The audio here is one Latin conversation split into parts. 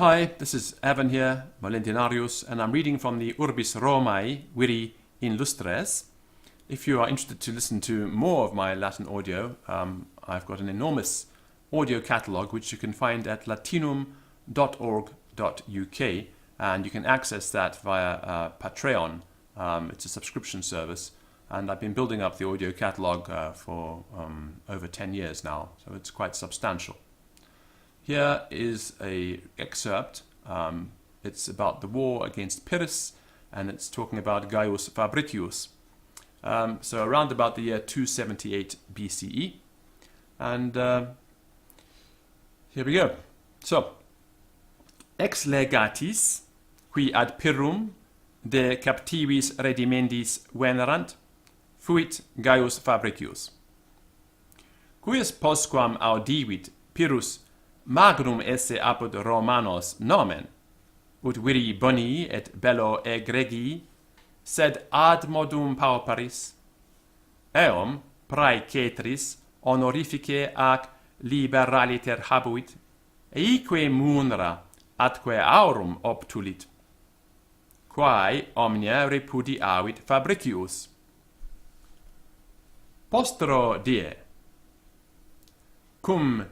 Hi, this is Evan here, Valentinarius, and I'm reading from the Urbis Romae, Viri Inlustribus. If you are interested to listen to more of my Latin audio, I've got an enormous audio catalogue which you can find at latinum.org.uk, and you can access that via Patreon. It's a subscription service, and I've been building up the audio catalogue for over 10 years now, so it's quite substantial. Here is an excerpt. It's about the war against Pyrrhus, and it's talking about Gaius Fabricius. So around about the year 278 BCE. And here we go. So, ex legatis, qui ad Pyrrhum de captivis redimendis venerant, fuit Gaius Fabricius. Cuius postquam audivit Pyrrhus magnum esse apud Romanos nomen, ut viri boni et bello egregii, sed ad modum pauperis, eum praecetris honorifice ac liberaliter habuit, eique munera atque aurum obtulit, quae omnia repudiavit Fabricius. Postero die, cum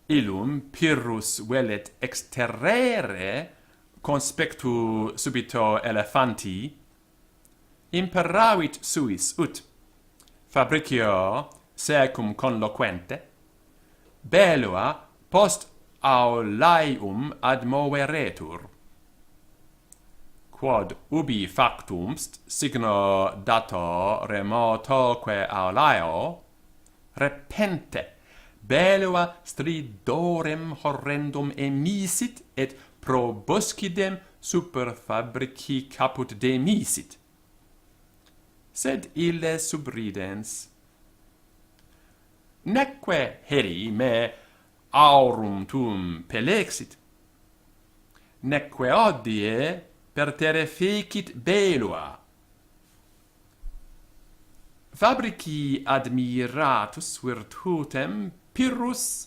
illum Pyrrhus velet exterrere conspectu subito elephanti, imperavit suis ut Fabricio secum conloquente, bellua post aulaium admoveretur, quod ubi factum signo dato remotoque aulaio, repente bellua stridorem horrendum emisit et proboscidem super Fabrici caput demisit. Sed ille subridens. Neque heri me aurum tum pelexit, neque odie pertere fecit bellua. Fabrici admiratus virtutem Pyrrhus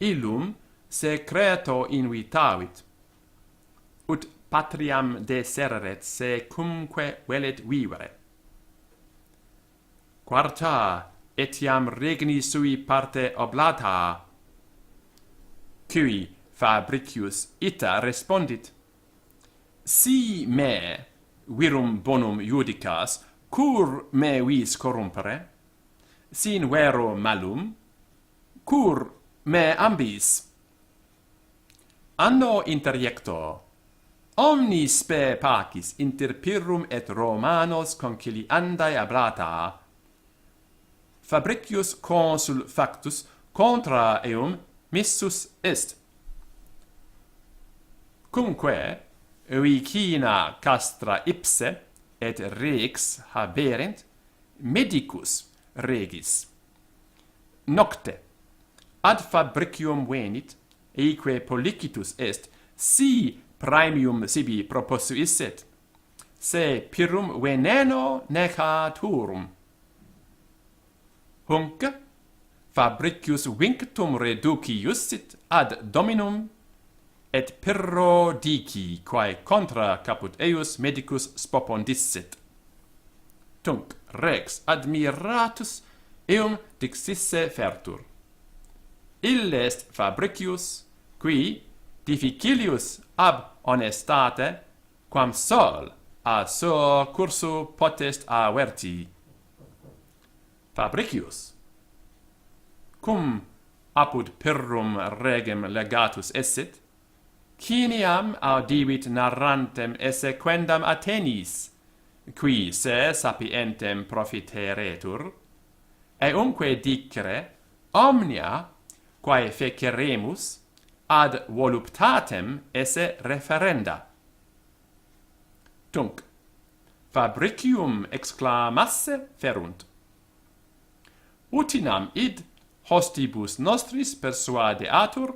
illum secreto invitavit, ut patriam deserret secumque velet vivere. Quarta etiam regni sui parte oblata, cui Fabricius ita respondit, si me virum bonum judicas, cur me vis corrumpere, sin vero malum, cur me ambis. Anno interjecto, omni spe pacis inter Pyrrhum et Romanos conciliandae ablata, Fabricius consul factus contra eum missus est. Cumque vicina castra ipse et rex haberent medicus regis. Nocte ad Fabricium venit, eique policitus est, si praemium sibi propossuisset, se Pyrrhum veneno necaturum. Hunc Fabricius vinctum reduci iussit ad dominum, et Pyrrho dici, quae contra caput eius medicus spopondissit. Tunc rex admiratus eum dixisse fertur. Ille est Fabricius, qui difficilius ab honestate, quam sol a suo cursu potest averti. Fabricius, cum apud Pyrrhum regem legatus essit, ciniam audivit narrantem esse quendam Athenis, qui se sapientem profiteretur, eumque dicere omnia quae feceremus ad voluptatem esse referenda. Tunc Fabricium exclamasse ferunt. Utinam id hostibus nostris persuadeatur,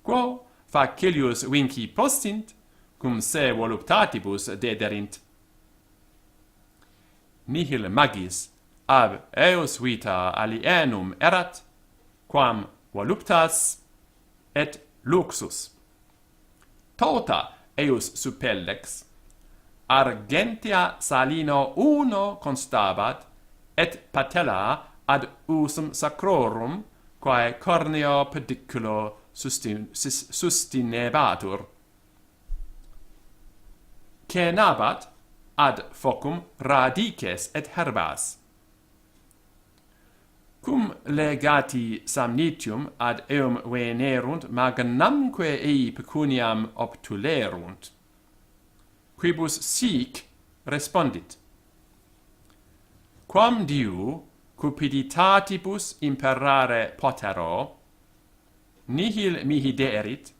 quo facilius vinci postint, cum se voluptatibus dederint. Nihil magis ab eus vita alienum erat, quam voluptas et luxus. tota eius supellex, argentia salino uno constabat, et patella ad usum sacrorum, quae corneo pediculo sustinebatur. Cenabat ad focum radices et herbas. Cum legati samnitium ad eum venerunt, magnamque ei pecuniam obtulerunt. Quibus sic respondit. Quam diu cupiditatibus imperare potero, nihil mihi deerit,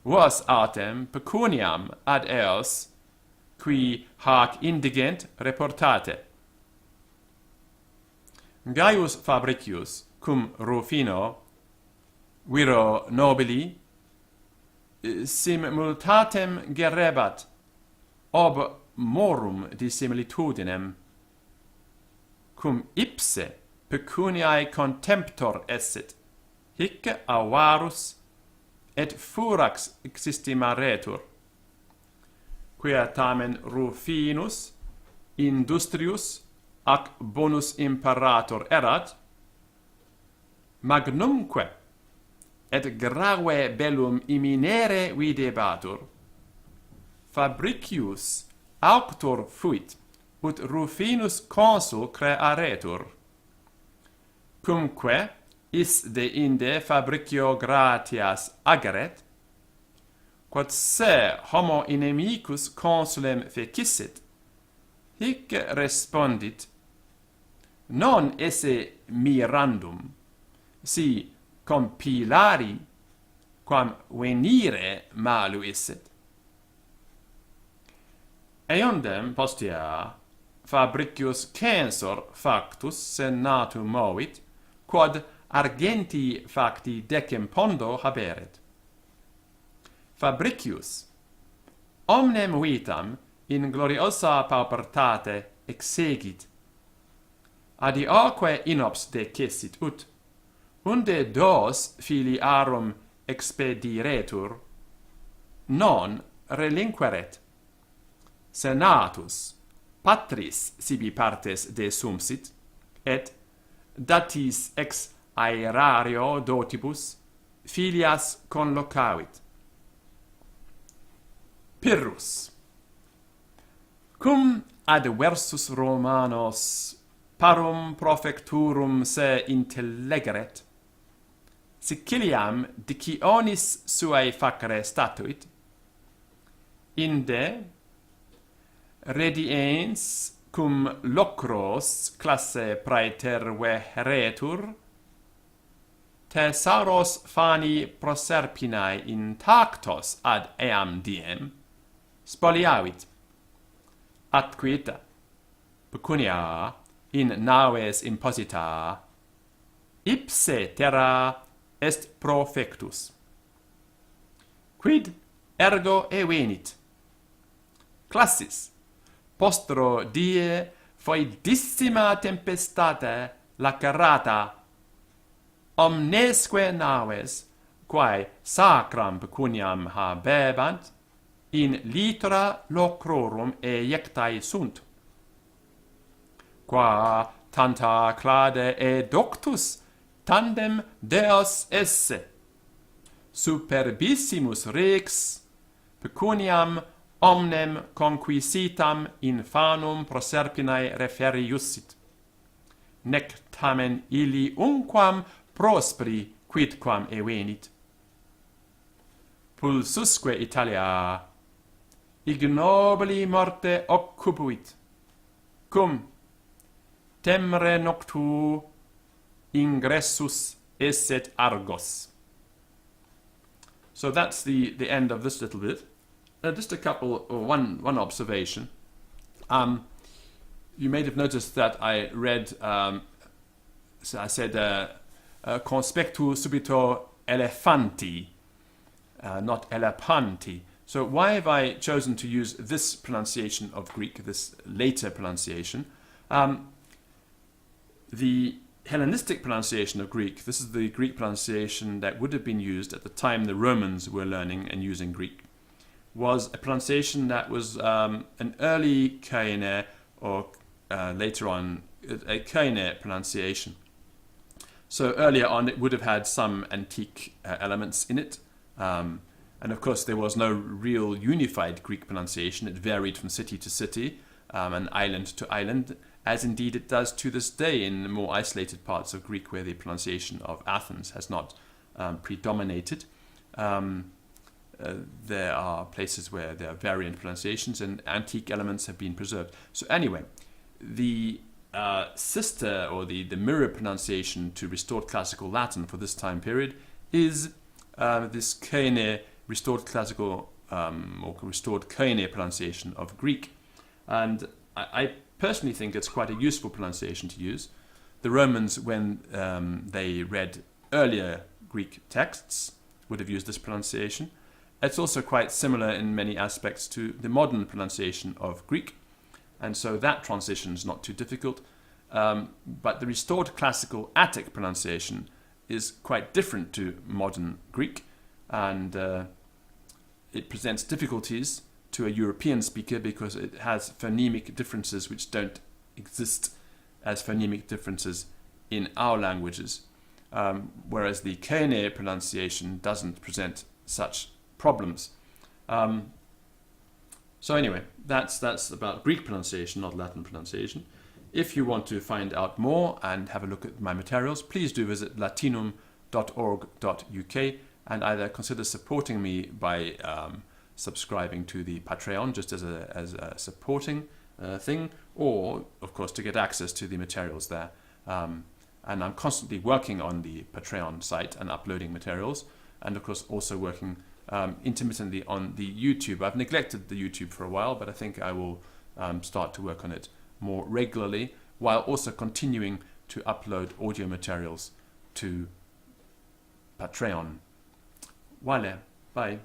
vos autem pecuniam ad eos, qui hac indigent reportate. Gaius Fabricius, cum Rufino, viro nobili, sim multatem gerebat, ob morum dissimilitudinem, cum ipse pecuniae contemptor esset, hic avarus et furax existimaretur, quia tamen Rufinus, Industrius, ac bonus imperator erat, magnumque et grave bellum imminere videbatur, Fabricius auctor fuit, ut Rufinus consul crearetur. Cumque is de inde Fabricio gratias ageret, quod se homo inimicus consulem fecissit, hic respondit, non esse mirandum, si compilari quam venire malu isset. Eondem postea Fabricius censor factus senatum movit, quod argenti facti decem pondo haberet. Fabricius, omnem vitam in gloriosa paupertate exegit, adioque inops decessit ut, unde dos filiarum expediretur, non relinqueret. Senatus, patris sibi partes desumsit, et datis ex aerario dotibus filias conlocavit. Pyrrhus, cum adversus Romanos parum profecturum se intellegeret, Siciliam dicionis suae facere statuit, inde rediens cum locros classe praeterve heretur, Thesauros fani proserpinae intactos ad eam diem spoliavit, atquita pecunia in naves imposita, ipse terra est profectus. Quid ergo evenit? Classis, postro die foedissima tempestate lacerata, omnesque naves, quae sacram pecuniam habebant, in litera locrorum eiectae sunt. Qua tanta clade e doctus tandem deos esse, superbissimus rex, pecuniam omnem conquisitam infanum proserpinae referiussit, nec tamen illi unquam prosperi quidquam evenit. Pulsusque Italia ignobili morte occupuit, cum temere noctu ingressus esset Argos. So that's the end of this little bit. Just a couple, or one observation. You may have noticed that I read, so I said, conspectu subito elephanti, not elephanti. So why have I chosen to use this pronunciation of Greek, this later pronunciation? The Hellenistic pronunciation of Greek, this is the Greek pronunciation that would have been used at the time the Romans were learning and using Greek, was a pronunciation that was an early Koine, or later on a Koine pronunciation. So earlier on it would have had some antique elements in it, and of course there was no real unified Greek pronunciation. It varied from city to city and island to island, as indeed it does to this day in the more isolated parts of Greek where the pronunciation of Athens has not predominated. There are places where there are variant pronunciations and antique elements have been preserved. So anyway, the sister or the mirror pronunciation to restored classical Latin for this time period is this Koine restored classical or restored Koine pronunciation of Greek. And I personally think it's quite a useful pronunciation to use. The Romans, when they read earlier Greek texts, would have used this pronunciation. It's also quite similar in many aspects to the modern pronunciation of Greek, and so that transition is not too difficult. But the restored classical Attic pronunciation is quite different to modern Greek, and it presents difficulties to a European speaker because it has phonemic differences which don't exist as phonemic differences in our languages, whereas the Koine pronunciation doesn't present such problems. So anyway, that's about Greek pronunciation, not Latin pronunciation. If you want to find out more and have a look at my materials, please do visit latinum.org.uk and either consider supporting me by subscribing to the Patreon just as a supporting thing, or of course to get access to the materials there. And I'm constantly working on the Patreon site and uploading materials, and of course also working intermittently on the YouTube. I've neglected the YouTube for a while, but I think I will start to work on it more regularly, while also continuing to upload audio materials to Patreon. Voilà, bye.